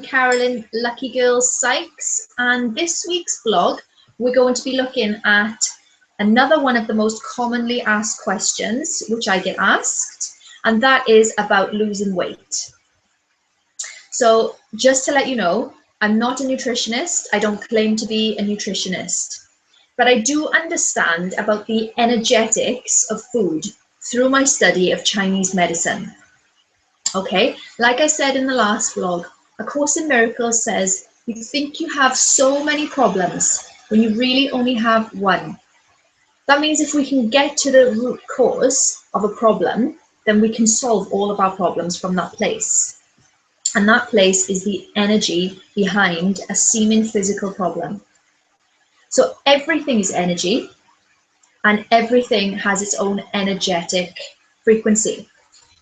Carolyn Lucky Girl Sykes, and this week's vlog we're going to be looking at another one of the most commonly asked questions which I get asked, and that is about losing weight. So just to let you know, I'm not a nutritionist. I don't claim to be a nutritionist, but I do understand about the energetics of food through my study of Chinese medicine. Okay, like I said in the last vlog, A Course in Miracles says you think you have so many problems when you really only have one. That means if we can get to the root cause of a problem, then we can solve all of our problems from that place. And that place is the energy behind a seeming physical problem. So everything is energy, and everything has its own energetic frequency.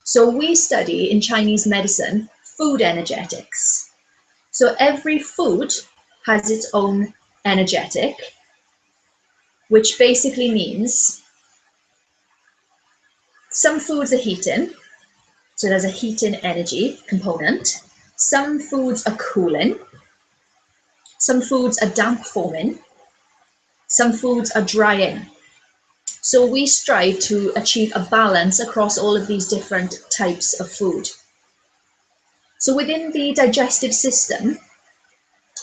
So we study in Chinese medicine food energetics. So every food has its own energetic, which basically means some foods are heating, so there's a heating energy component. Some foods are cooling. Some foods are damp forming. Some foods are drying. So we strive to achieve a balance across all of these different types of food. So within the digestive system,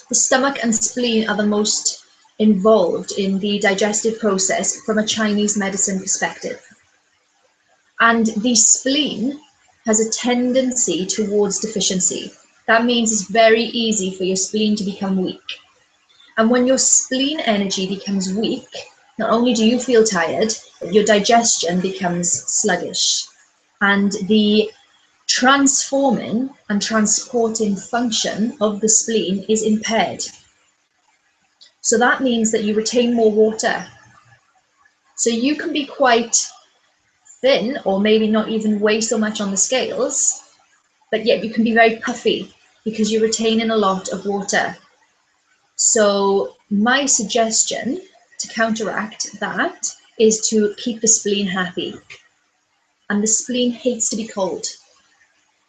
the stomach and spleen are the most involved in the digestive process from a Chinese medicine perspective. And the spleen has a tendency towards deficiency. That means it's very easy for your spleen to become weak. And when your spleen energy becomes weak, not only do you feel tired, but your digestion becomes sluggish. And the transforming and transporting function of the spleen is impaired. So that means that you retain more water. So you can be quite thin, or maybe not even weigh so much on the scales, but yet you can be very puffy because you're retaining a lot of water. So my suggestion to counteract that is to keep the spleen happy. And the spleen hates to be cold.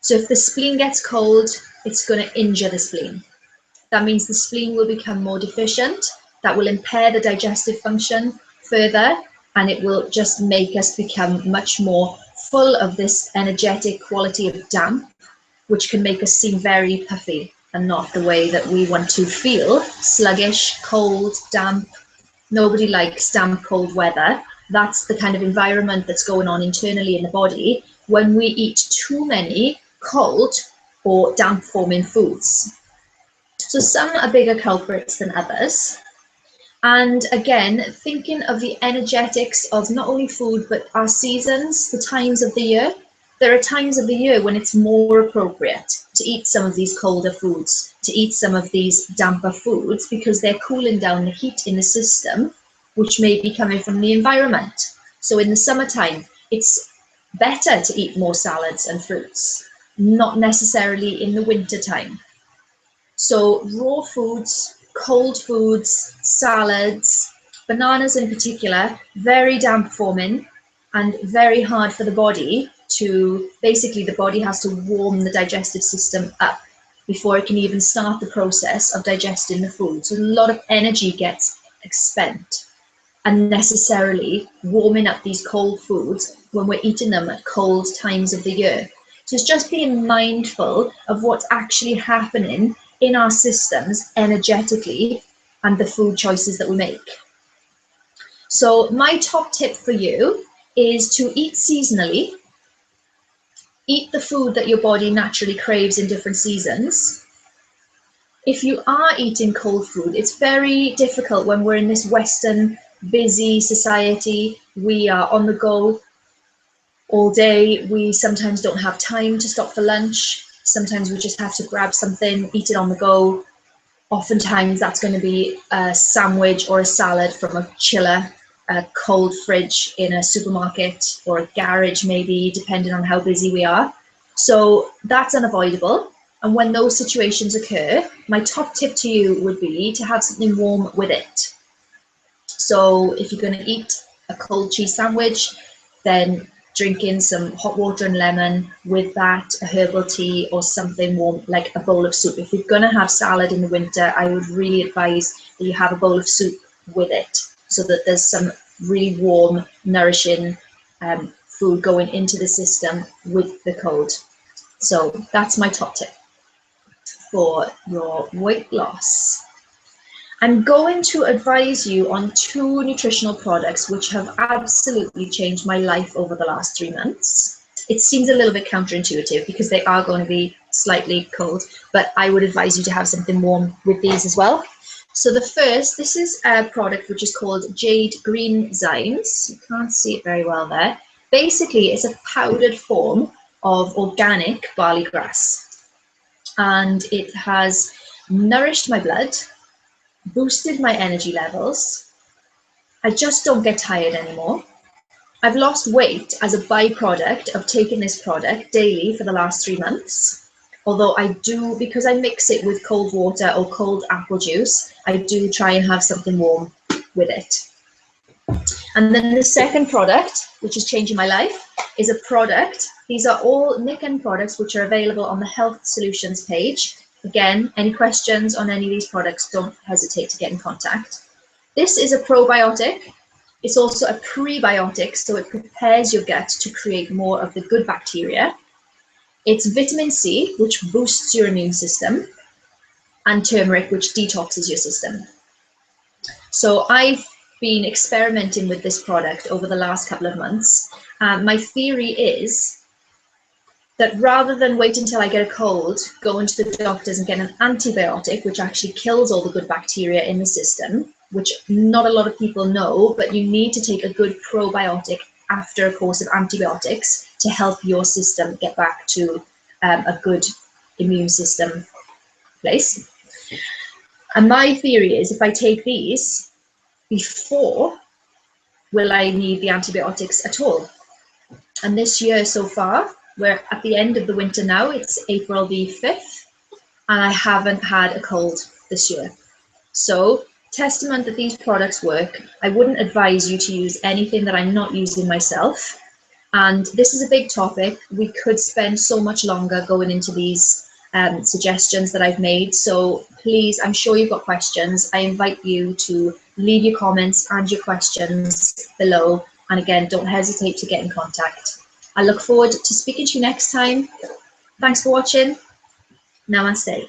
So if the spleen gets cold, it's going to injure the spleen. That means the spleen will become more deficient. That will impair the digestive function further, and it will just make us become much more full of this energetic quality of damp, which can make us seem very puffy and not the way that we want to feel: sluggish, cold, damp. Nobody likes damp, cold weather. That's the kind of environment that's going on internally in the body when we eat too many cold or damp forming foods. So some are bigger culprits than others. And again, thinking of the energetics of not only food, but our seasons, the times of the year. There are times of the year when it's more appropriate to eat some of these colder foods, to eat some of these damper foods, because they're cooling down the heat in the system, which may be coming from the environment. So in the summertime, it's better to eat more salads and fruits, not necessarily in the winter time. So raw foods, cold foods, salads, bananas in particular, very damp forming and very hard for the body to, basically the body has to warm the digestive system up before it can even start the process of digesting the food. So a lot of energy gets expended unnecessarily warming up these cold foods when we're eating them at cold times of the year. So it's just being mindful of what's actually happening in our systems energetically and the food choices that we make. So my top tip for you is to eat seasonally. Eat the food that your body naturally craves in different seasons. If you are eating cold food, it's very difficult when we're in this Western busy society. We are on the go all day. We sometimes don't have time to stop for lunch. Sometimes we just have to grab something, eat it on the go. Oftentimes that's going to be a sandwich or a salad from a chiller, a cold fridge in a supermarket or a garage maybe, depending on how busy we are. So that's unavoidable. And when those situations occur, my top tip to you would be to have something warm with it. So if you're going to eat a cold cheese sandwich, then drinking some hot water and lemon, with that a herbal tea or something warm like a bowl of soup. If you're going to have salad in the winter, I would really advise that you have a bowl of soup with it, so that there's some really warm, nourishing food going into the system with the cold. So that's my top tip for your weight loss. I'm going to advise you on 2 nutritional products which have absolutely changed my life over the last 3 months. It seems a little bit counterintuitive because they are going to be slightly cold, but I would advise you to have something warm with these as well. So the first, this is a product which is called Jade Green Zymes. You can't see it very well there. Basically, it's a powdered form of organic barley grass, and it has nourished my blood, boosted my energy levels. I just don't get tired anymore. I've lost weight as a byproduct of taking this product daily for the last 3 months. Although I do, because I mix it with cold water or cold apple juice, I do try and have something warm with it. And then the second product, which is changing my life, is a product. These are all Nikken products which are available on the Health Solutions page. Again, any questions on any of these products, don't hesitate to get in contact. This is a probiotic. It's also a prebiotic, so it prepares your gut to create more of the good bacteria. It's vitamin C, which boosts your immune system, and turmeric, which detoxes your system. So I've been experimenting with this product over the last couple of months. My theory is that rather than wait until I get a cold, go into the doctors and get an antibiotic, which actually kills all the good bacteria in the system, which not a lot of people know, but you need to take a good probiotic after a course of antibiotics to help your system get back to a good immune system place. And my theory is if I take these before, will I need the antibiotics at all? And this year so far, we're at the end of the winter now, it's April the 5th, and I haven't had a cold this year. So, testament that these products work. I wouldn't advise you to use anything that I'm not using myself. And this is a big topic. We could spend so much longer going into these suggestions that I've made. So please, I'm sure you've got questions. I invite you to leave your comments and your questions below. And again, don't hesitate to get in contact. I look forward to speaking to you next time. Thanks for watching. Namaste.